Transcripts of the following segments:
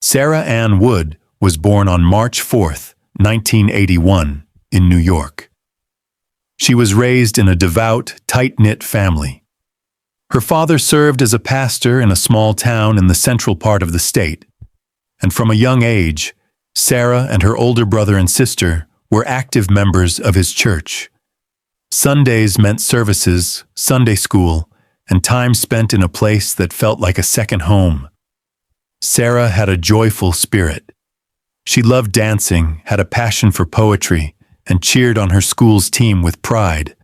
Sarah Ann Wood was born on March 4, 1981, in New York. She was raised in a devout, tight-knit family. Her father served as a pastor in a small town in the central part of the state, and from a young age, Sarah and her older brother and sister were active members of his church. Sundays meant services, Sunday school, and time spent in a place that felt like a second home. Sarah had a joyful spirit. She loved dancing, had a passion for poetry, and cheered on her school's team with pride.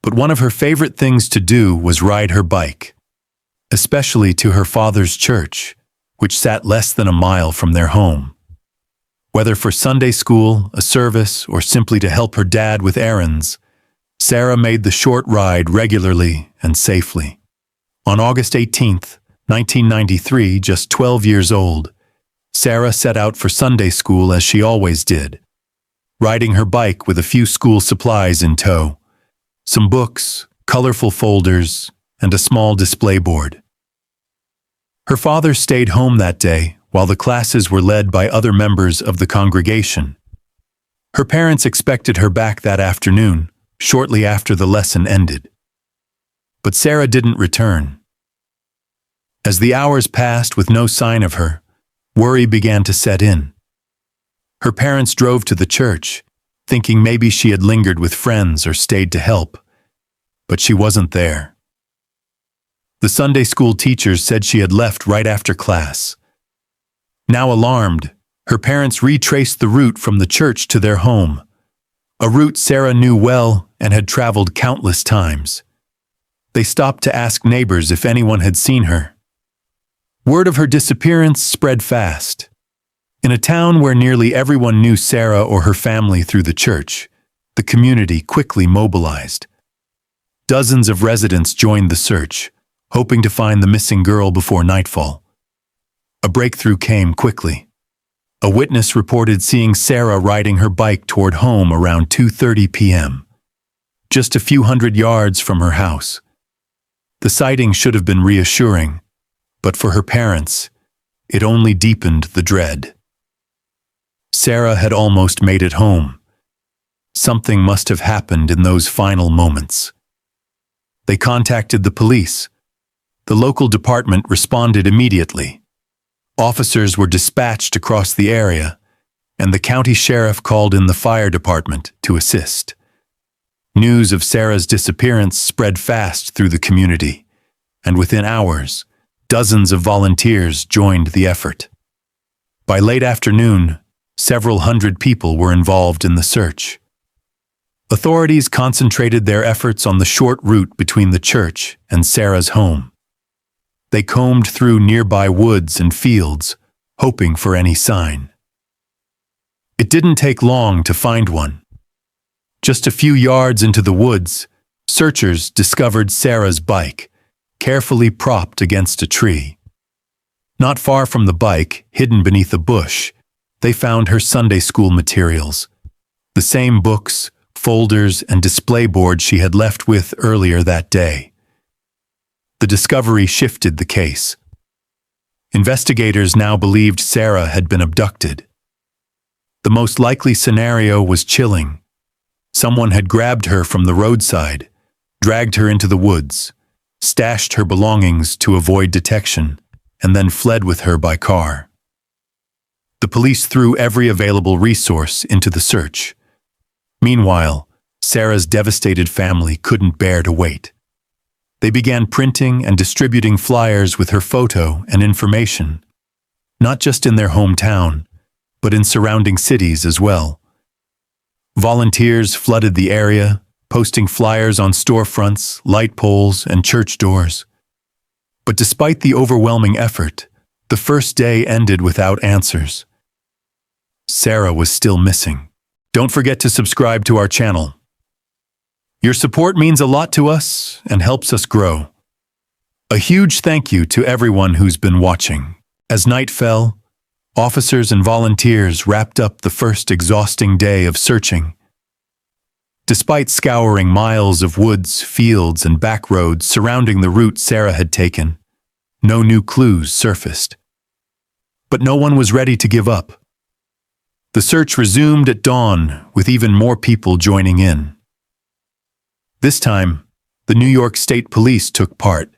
But one of her favorite things to do was ride her bike, especially to her father's church, which sat less than a mile from their home. Whether for Sunday school, a service, or simply to help her dad with errands, Sarah made the short ride regularly and safely. On August 18, 1993, just 12 years old, Sarah set out for Sunday school as she always did, riding her bike with a few school supplies in tow, some books, colorful folders, and a small display board. Her father stayed home that day while the classes were led by other members of the congregation. Her parents expected her back that afternoon, shortly after the lesson ended. But Sarah didn't return. As the hours passed with no sign of her, worry began to set in. Her parents drove to the church, thinking maybe she had lingered with friends or stayed to help, but she wasn't there. The Sunday school teachers said she had left right after class. Now alarmed, her parents retraced the route from the church to their home, a route Sarah knew well and had traveled countless times. They stopped to ask neighbors if anyone had seen her. Word of her disappearance spread fast. In a town where nearly everyone knew Sarah or her family through the church, the community quickly mobilized. Dozens of residents joined the search, hoping to find the missing girl before nightfall. A breakthrough came quickly. A witness reported seeing Sarah riding her bike toward home around 2:30 p.m., just a few hundred yards from her house. The sighting should have been reassuring, but for her parents, it only deepened the dread. Sarah had almost made it home. Something must have happened in those final moments. They contacted the police. The local department responded immediately. Officers were dispatched across the area, and the county sheriff called in the fire department to assist. News of Sarah's disappearance spread fast through the community, and within hours, dozens of volunteers joined the effort. By late afternoon, several hundred people were involved in the search. Authorities concentrated their efforts on the short route between the church and Sarah's home. They combed through nearby woods and fields, hoping for any sign. It didn't take long to find one. Just a few yards into the woods, searchers discovered Sarah's bike, carefully propped against a tree. Not far from the bike, hidden beneath a bush, they found her Sunday school materials, the same books, folders, and display board she had left with earlier that day. The discovery shifted the case. Investigators now believed Sarah had been abducted. The most likely scenario was chilling. Someone had grabbed her from the roadside, dragged her into the woods, stashed her belongings to avoid detection, and then fled with her by car. The police threw every available resource into the search. Meanwhile, Sarah's devastated family couldn't bear to wait. They began printing and distributing flyers with her photo and information, not just in their hometown, but in surrounding cities as well. Volunteers flooded the area, posting flyers on storefronts, light poles, and church doors. But despite the overwhelming effort, the first day ended without answers. Sarah was still missing. Don't forget to subscribe to our channel. Your support means a lot to us and helps us grow. A huge thank you to everyone who's been watching. As night fell, officers and volunteers wrapped up the first exhausting day of searching. Despite scouring miles of woods, fields, and back roads surrounding the route Sarah had taken, no new clues surfaced. But no one was ready to give up. The search resumed at dawn, with even more people joining in. This time, the New York State Police took part,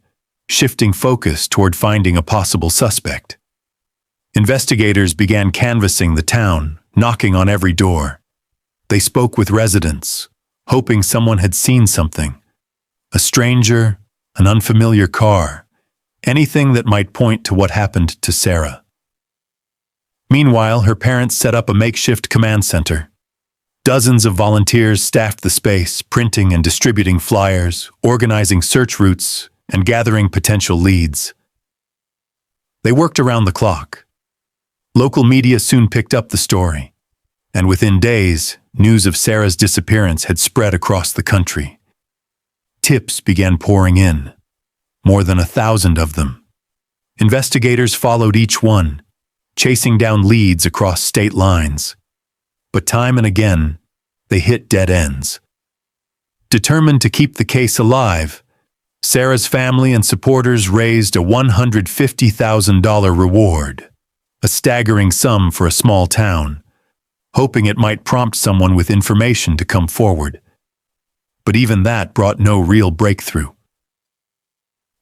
shifting focus toward finding a possible suspect. Investigators began canvassing the town, knocking on every door. They spoke with residents, hoping someone had seen something. A stranger, an unfamiliar car, anything that might point to what happened to Sarah. Meanwhile, her parents set up a makeshift command center. Dozens of volunteers staffed the space, printing and distributing flyers, organizing search routes, and gathering potential leads. They worked around the clock. Local media soon picked up the story, and within days, news of Sarah's disappearance had spread across the country. Tips began pouring in, more than 1,000 of them. Investigators followed each one, chasing down leads across state lines. But time and again, they hit dead ends. Determined to keep the case alive, Sarah's family and supporters raised a $150,000 reward, a staggering sum for a small town, hoping it might prompt someone with information to come forward. But even that brought no real breakthrough.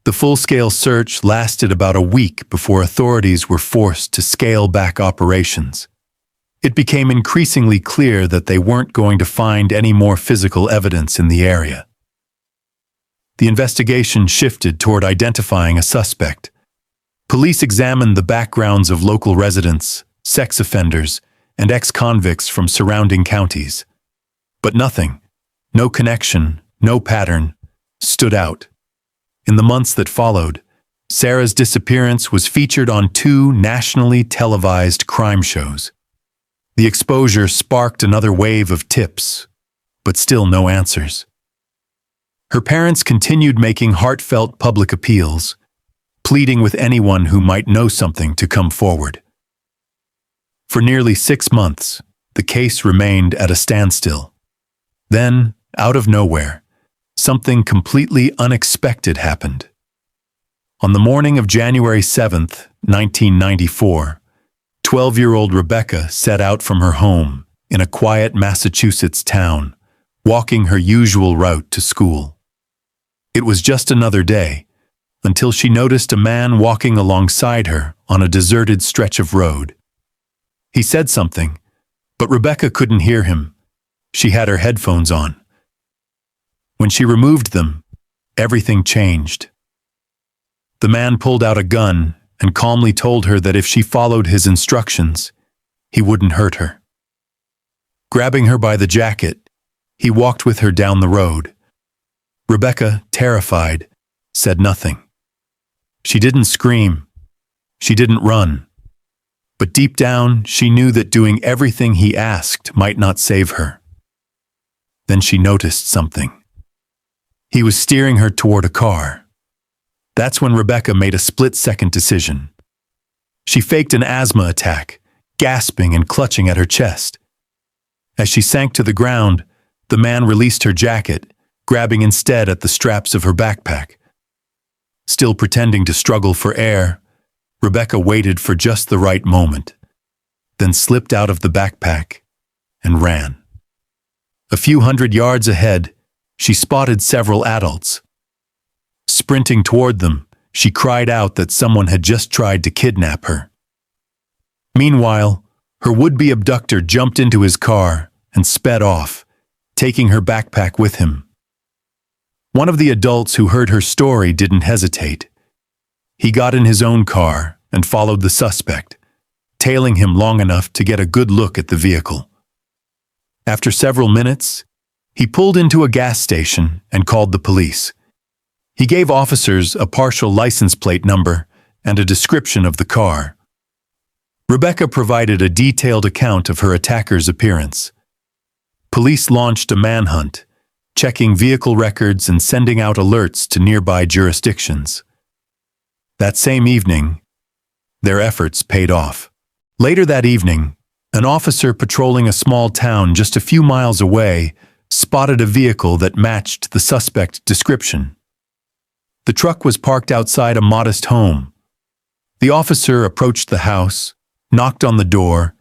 The full-scale search lasted about a week before authorities were forced to scale back operations. It became increasingly clear that they weren't going to find any more physical evidence in the area. The investigation shifted toward identifying a suspect. Police examined the backgrounds of local residents, sex offenders, and ex-convicts from surrounding counties. But nothing, no connection, no pattern, stood out. In the months that followed, Sarah's disappearance was featured on 2 nationally televised crime shows. The exposure sparked another wave of tips, but still no answers. Her parents continued making heartfelt public appeals, pleading with anyone who might know something to come forward. For nearly 6 months, the case remained at a standstill. Then, out of nowhere, something completely unexpected happened. On the morning of January 7th, 1994, 12-year-old Rebecca set out from her home in a quiet Massachusetts town, walking her usual route to school. It was just another day, until she noticed a man walking alongside her on a deserted stretch of road. He said something, but Rebecca couldn't hear him. She had her headphones on. When she removed them, everything changed. The man pulled out a gun and calmly told her that if she followed his instructions, he wouldn't hurt her. Grabbing her by the jacket, he walked with her down the road. Rebecca, terrified, said nothing. She didn't scream. She didn't run. But deep down, she knew that doing everything he asked might not save her. Then she noticed something. He was steering her toward a car. That's when Rebecca made a split-second decision. She faked an asthma attack, gasping and clutching at her chest. As she sank to the ground, the man released her jacket, grabbing instead at the straps of her backpack. Still pretending to struggle for air, Rebecca waited for just the right moment, then slipped out of the backpack and ran. A few hundred yards ahead, she spotted several adults. Sprinting toward them, she cried out that someone had just tried to kidnap her. Meanwhile, her would-be abductor jumped into his car and sped off, taking her backpack with him. One of the adults who heard her story didn't hesitate. He got in his own car and followed the suspect, tailing him long enough to get a good look at the vehicle. After several minutes, he pulled into a gas station and called the police. He gave officers a partial license plate number and a description of the car. Rebecca provided a detailed account of her attacker's appearance. Police launched a manhunt, checking vehicle records and sending out alerts to nearby jurisdictions. That same evening, their efforts paid off. Later that evening, an officer patrolling a small town just a few miles away spotted a vehicle that matched the suspect description. The truck was parked outside a modest home. The officer approached the house, knocked on the door,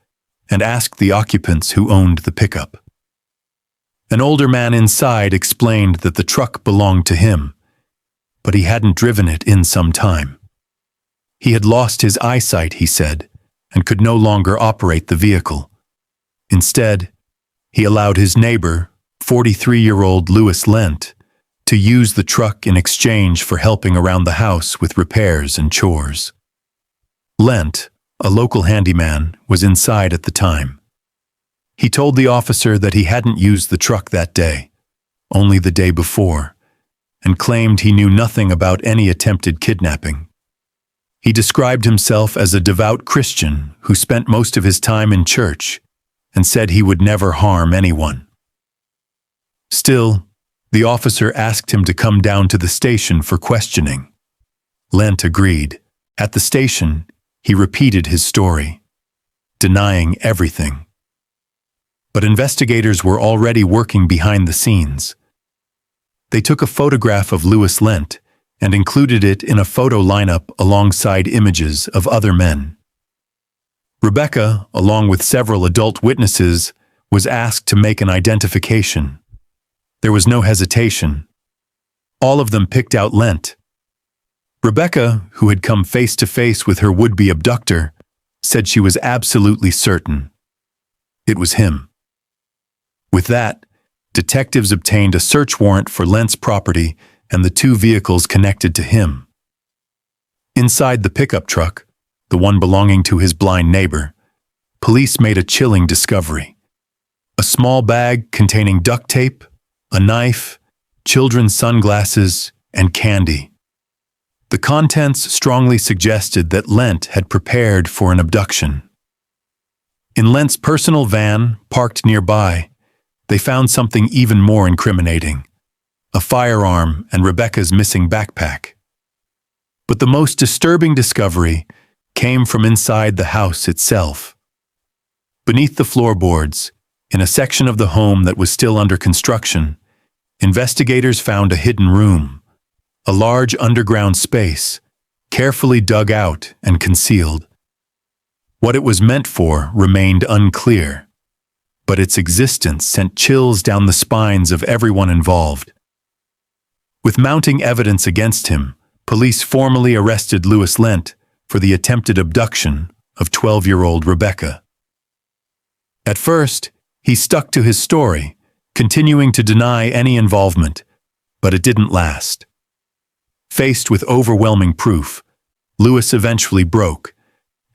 and asked the occupants who owned the pickup. An older man inside explained that the truck belonged to him, but he hadn't driven it in some time. He had lost his eyesight, he said, and could no longer operate the vehicle. Instead, he allowed his neighbor, 43-year-old Louis Lent, to use the truck in exchange for helping around the house with repairs and chores. Lent, a local handyman, was inside at the time. He told the officer that he hadn't used the truck that day, only the day before, and claimed he knew nothing about any attempted kidnapping. He described himself as a devout Christian who spent most of his time in church and said he would never harm anyone. Still, the officer asked him to come down to the station for questioning. Lent agreed. At the station, he repeated his story, denying everything. But investigators were already working behind the scenes. They took a photograph of Louis Lent and included it in a photo lineup alongside images of other men. Rebecca, along with several adult witnesses, was asked to make an identification. There was no hesitation. All of them picked out Lent. Rebecca, who had come face to face with her would-be abductor, said she was absolutely certain. It was him. With that, detectives obtained a search warrant for Lent's property and the two vehicles connected to him. Inside the pickup truck, the one belonging to his blind neighbor, police made a chilling discovery. A small bag containing duct tape, a knife, children's sunglasses, and candy. The contents strongly suggested that Lent had prepared for an abduction. In Lent's personal van, parked nearby, they found something even more incriminating: a firearm and Rebecca's missing backpack. But the most disturbing discovery came from inside the house itself. Beneath the floorboards, in a section of the home that was still under construction, investigators found a hidden room, a large underground space, carefully dug out and concealed. What it was meant for remained unclear, but its existence sent chills down the spines of everyone involved. With mounting evidence against him, police formally arrested Louis Lent for the attempted abduction of 12-year-old Rebecca. At first, he stuck to his story, continuing to deny any involvement, but it didn't last. Faced with overwhelming proof, Louis eventually broke,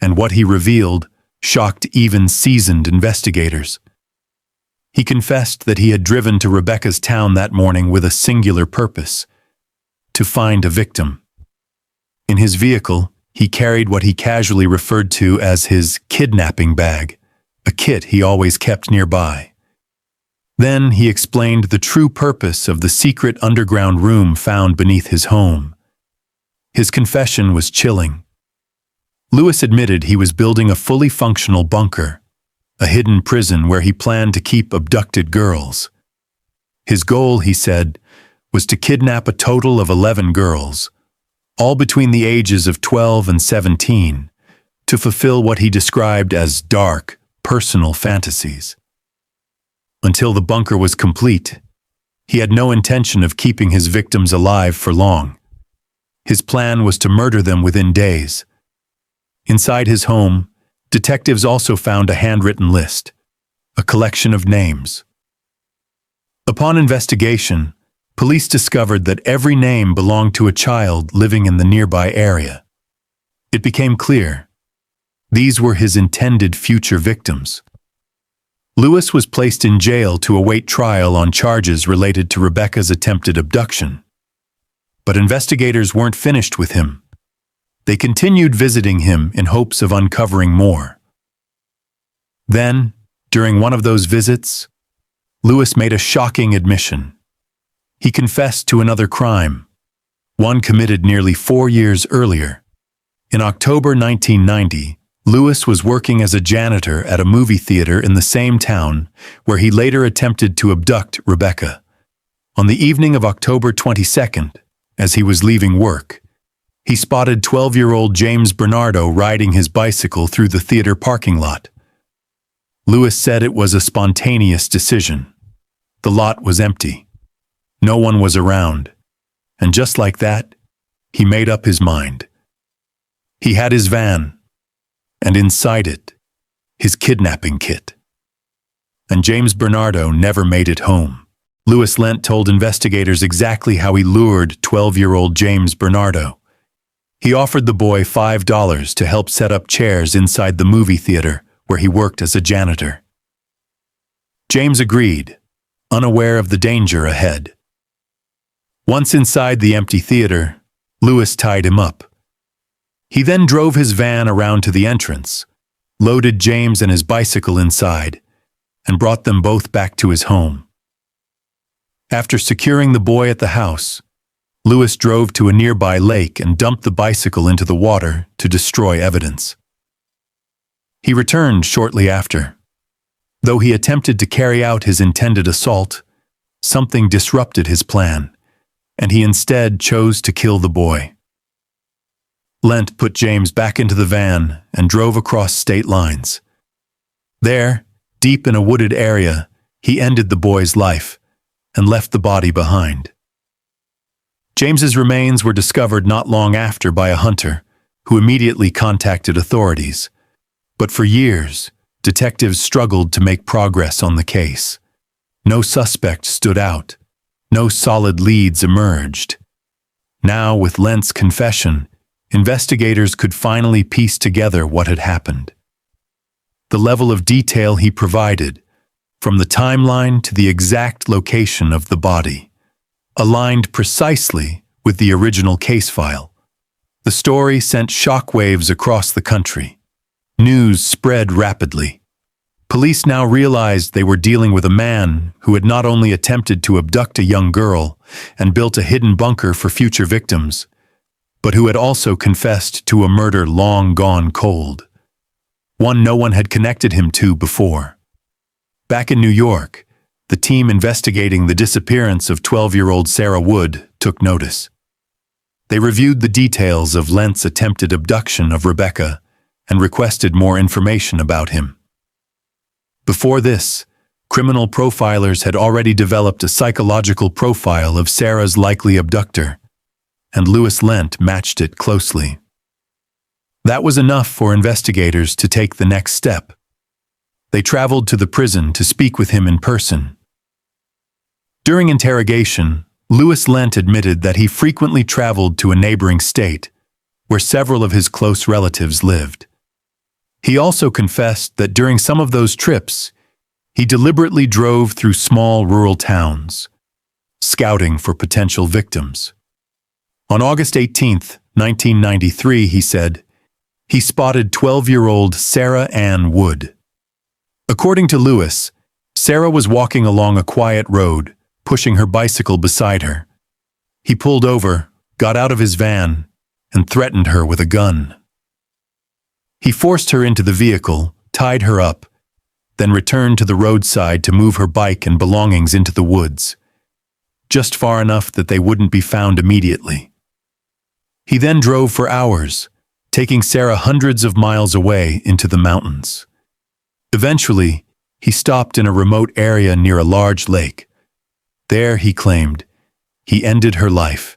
and what he revealed shocked even seasoned investigators. He confessed that he had driven to Rebecca's town that morning with a singular purpose: to find a victim. In his vehicle, he carried what he casually referred to as his kidnapping bag, a kit he always kept nearby. Then he explained the true purpose of the secret underground room found beneath his home. His confession was chilling. Louis admitted he was building a fully functional bunker, a hidden prison where he planned to keep abducted girls. His goal, he said, was to kidnap a total of 11 girls, all between the ages of 12 and 17, to fulfill what he described as dark, personal fantasies. Until the bunker was complete, he had no intention of keeping his victims alive for long. His plan was to murder them within days. Inside his home, detectives also found a handwritten list, a collection of names. Upon investigation, police discovered that every name belonged to a child living in the nearby area. It became clear these were his intended future victims. Louis was placed in jail to await trial on charges related to Rebecca's attempted abduction. But investigators weren't finished with him. They continued visiting him in hopes of uncovering more. Then, during one of those visits, Louis made a shocking admission. He confessed to another crime, one committed nearly 4 years earlier. In October 1990, Louis was working as a janitor at a movie theater in the same town where he later attempted to abduct Rebecca. On the evening of October 22nd, as he was leaving work, He spotted 12-year-old James Bernardo riding his bicycle through the theater parking lot. Lewis said it was a spontaneous decision. The lot was empty. No one was around. And just like that, he made up his mind. He had his van, and inside it, his kidnapping kit. And James Bernardo never made it home. Louis Lent told investigators exactly how he lured 12-year-old James Bernardo. He offered the boy $5 to help set up chairs inside the movie theater where he worked as a janitor. James agreed, unaware of the danger ahead. Once inside the empty theater, Louis tied him up. He then drove his van around to the entrance, loaded James and his bicycle inside, and brought them both back to his home. After securing the boy at the house, Louis drove to a nearby lake and dumped the bicycle into the water to destroy evidence. He returned shortly after. Though he attempted to carry out his intended assault, something disrupted his plan, and he instead chose to kill the boy. Lent put James back into the van and drove across state lines. There, deep in a wooded area, he ended the boy's life and left the body behind. James's remains were discovered not long after by a hunter, who immediately contacted authorities. But for years, detectives struggled to make progress on the case. No suspect stood out. No solid leads emerged. Now, with Lent's confession, investigators could finally piece together what had happened. The level of detail he provided, from the timeline to the exact location of the body, aligned precisely with the original case file. The story sent shockwaves across the country. News spread rapidly. Police now realized they were dealing with a man who had not only attempted to abduct a young girl and built a hidden bunker for future victims, but who had also confessed to a murder long gone cold, one no one had connected him to before. Back in New York, the team investigating the disappearance of 12-year-old Sarah Wood took notice. They reviewed the details of Lent's attempted abduction of Rebecca and requested more information about him. Before this, criminal profilers had already developed a psychological profile of Sarah's likely abductor, and Louis Lent matched it closely. That was enough for investigators to take the next step. They traveled to the prison to speak with him in person. During interrogation, Louis Lent admitted that he frequently traveled to a neighboring state, where several of his close relatives lived. He also confessed that during some of those trips, he deliberately drove through small rural towns, scouting for potential victims. On August 18, 1993, he said, he spotted 12-year-old Sarah Ann Wood. According to Louis, Sarah was walking along a quiet road, pushing her bicycle beside her. He pulled over, got out of his van, and threatened her with a gun. He forced her into the vehicle, tied her up, then returned to the roadside to move her bike and belongings into the woods, just far enough that they wouldn't be found immediately. He then drove for hours, taking Sarah hundreds of miles away into the mountains. Eventually, he stopped in a remote area near a large lake. There, he claimed, he ended her life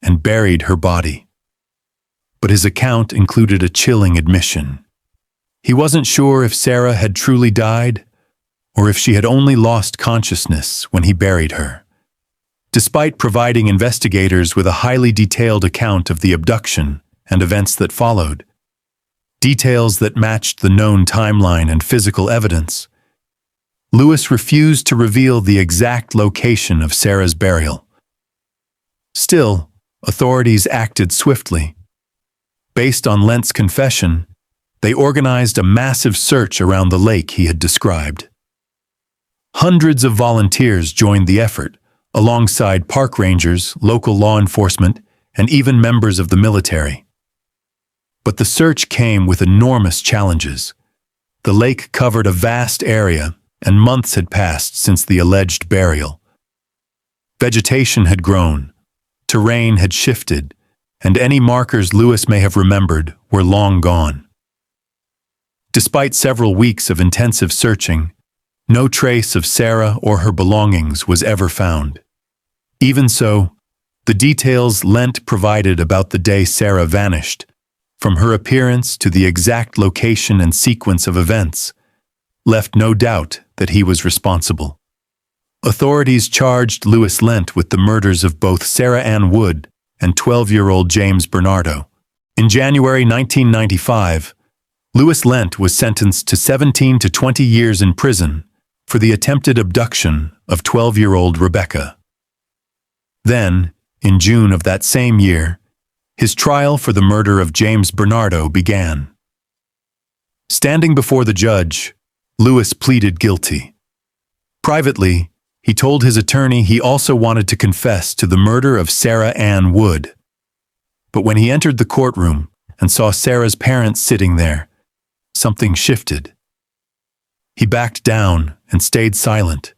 and buried her body. But his account included a chilling admission. He wasn't sure if Sarah had truly died or if she had only lost consciousness when he buried her. Despite providing investigators with a highly detailed account of the abduction and events that followed, details that matched the known timeline and physical evidence, Louis refused to reveal the exact location of Sarah's burial. Still, authorities acted swiftly. Based on Lent's confession, they organized a massive search around the lake he had described. Hundreds of volunteers joined the effort, alongside park rangers, local law enforcement, and even members of the military. But the search came with enormous challenges. The lake covered a vast area, and months had passed since the alleged burial. Vegetation had grown, terrain had shifted, and any markers Lewis may have remembered were long gone. Despite several weeks of intensive searching, no trace of Sarah or her belongings was ever found. Even so, the details Lent provided about the day Sarah vanished, from her appearance to the exact location and sequence of events, left no doubt that he was responsible. Authorities charged Lewis Lent with the murders of both Sarah Ann Wood and 12-year-old James Bernardo. In January 1995, Lewis Lent was sentenced to 17 to 20 years in prison for the attempted abduction of 12-year-old Rebecca. Then, in June of that same year, his trial for the murder of James Bernardo began. Standing before the judge, Lewis pleaded guilty. Privately, he told his attorney he also wanted to confess to the murder of Sarah Ann Wood. But when he entered the courtroom and saw Sarah's parents sitting there, something shifted. He backed down and stayed silent.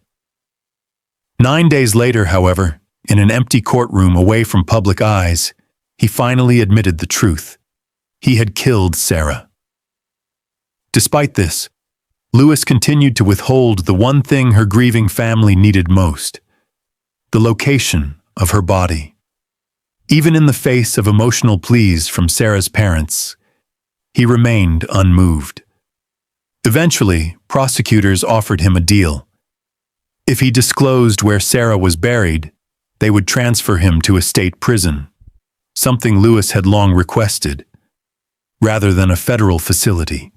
9 days later, however, in an empty courtroom away from public eyes, he finally admitted the truth. He had killed Sarah. Despite this, Lewis continued to withhold the one thing her grieving family needed most: the location of her body. Even in the face of emotional pleas from Sarah's parents, he remained unmoved. Eventually, prosecutors offered him a deal. If he disclosed where Sarah was buried, they would transfer him to a state prison, something Lewis had long requested, rather than a federal facility.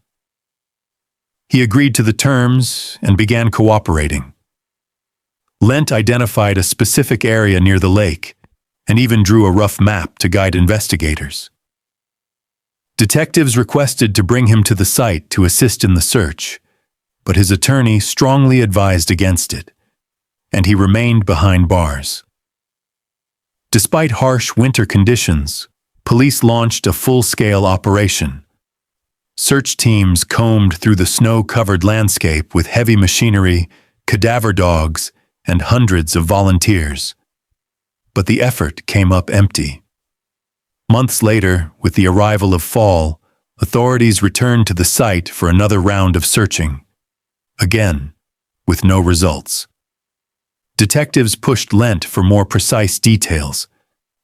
He agreed to the terms and began cooperating. Lent identified a specific area near the lake and even drew a rough map to guide investigators. Detectives requested to bring him to the site to assist in the search, but his attorney strongly advised against it, and he remained behind bars. Despite harsh winter conditions, police launched a full-scale operation. Search teams combed through the snow-covered landscape with heavy machinery, cadaver dogs, and hundreds of volunteers. But the effort came up empty. Months later, with the arrival of fall, authorities returned to the site for another round of searching. Again, with no results. Detectives pushed Lent for more precise details,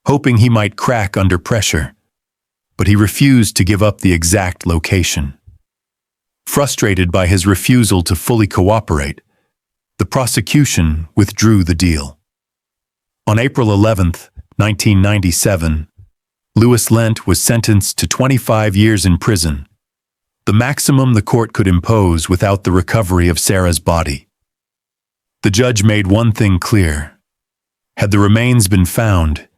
hoping he might crack under pressure, but he refused to give up the exact location. Frustrated by his refusal to fully cooperate, the prosecution withdrew the deal. On April 11, 1997, Lewis Lent was sentenced to 25 years in prison, the maximum the court could impose without the recovery of Sarah's body. The judge made one thing clear: had the remains been found,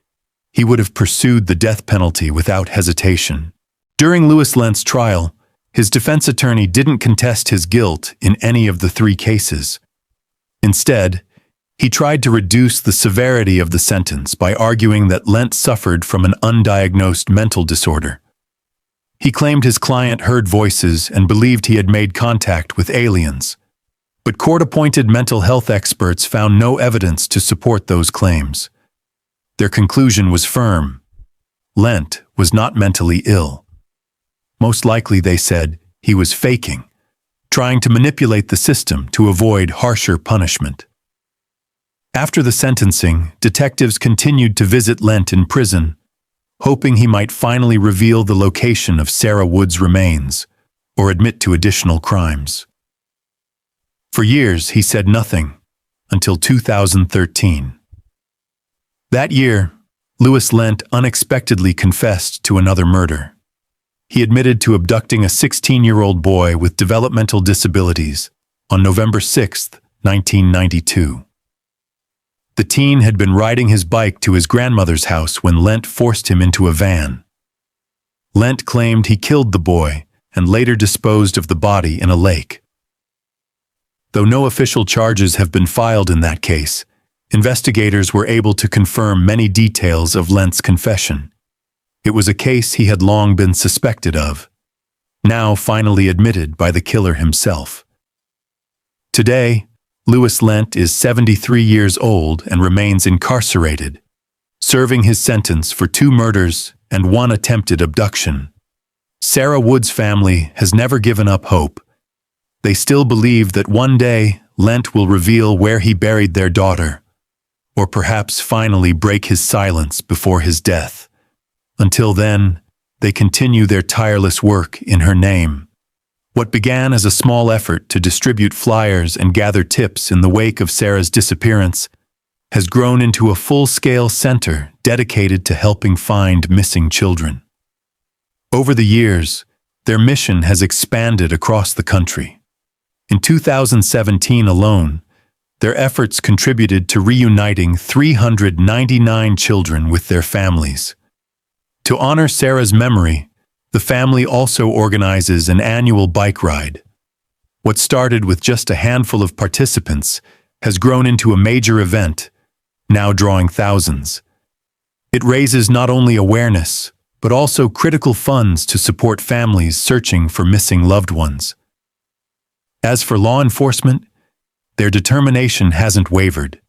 he would have pursued the death penalty without hesitation. During Lewis Lent's trial, his defense attorney didn't contest his guilt in any of the 3 cases. Instead, he tried to reduce the severity of the sentence by arguing that Lent suffered from an undiagnosed mental disorder. He claimed his client heard voices and believed he had made contact with aliens, but court-appointed mental health experts found no evidence to support those claims. Their conclusion was firm: Lent was not mentally ill. Most likely, they said, he was faking, trying to manipulate the system to avoid harsher punishment. After the sentencing, detectives continued to visit Lent in prison, hoping he might finally reveal the location of Sarah Wood's remains or admit to additional crimes. For years, he said nothing, until 2013. That year, Lewis Lent unexpectedly confessed to another murder. He admitted to abducting a 16-year-old boy with developmental disabilities on November 6, 1992. The teen had been riding his bike to his grandmother's house when Lent forced him into a van. Lent claimed he killed the boy and later disposed of the body in a lake. Though no official charges have been filed in that case, investigators were able to confirm many details of Lent's confession. It was a case he had long been suspected of, now finally admitted by the killer himself. Today, Lewis Lent is 73 years old and remains incarcerated, serving his sentence for 2 murders and one attempted abduction. Sarah Wood's family has never given up hope. They still believe that one day Lent will reveal where he buried their daughter, or perhaps finally break his silence before his death. Until then, they continue their tireless work in her name. What began as a small effort to distribute flyers and gather tips in the wake of Sarah's disappearance has grown into a full-scale center dedicated to helping find missing children. Over the years, their mission has expanded across the country. In 2017 alone, their efforts contributed to reuniting 399 children with their families. To honor Sarah's memory, the family also organizes an annual bike ride. What started with just a handful of participants has grown into a major event, now drawing thousands. It raises not only awareness, but also critical funds to support families searching for missing loved ones. As for law enforcement, their determination hasn't wavered.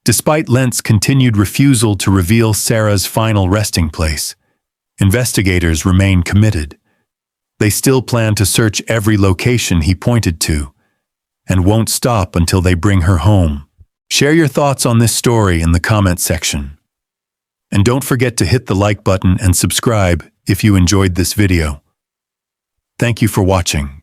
Despite Lent's continued refusal to reveal Sarah's final resting place, investigators remain committed. They still plan to search every location he pointed to, and won't stop until they bring her home. Share your thoughts on this story in the comment section. And don't forget to hit the like button and subscribe if you enjoyed this video. Thank you for watching.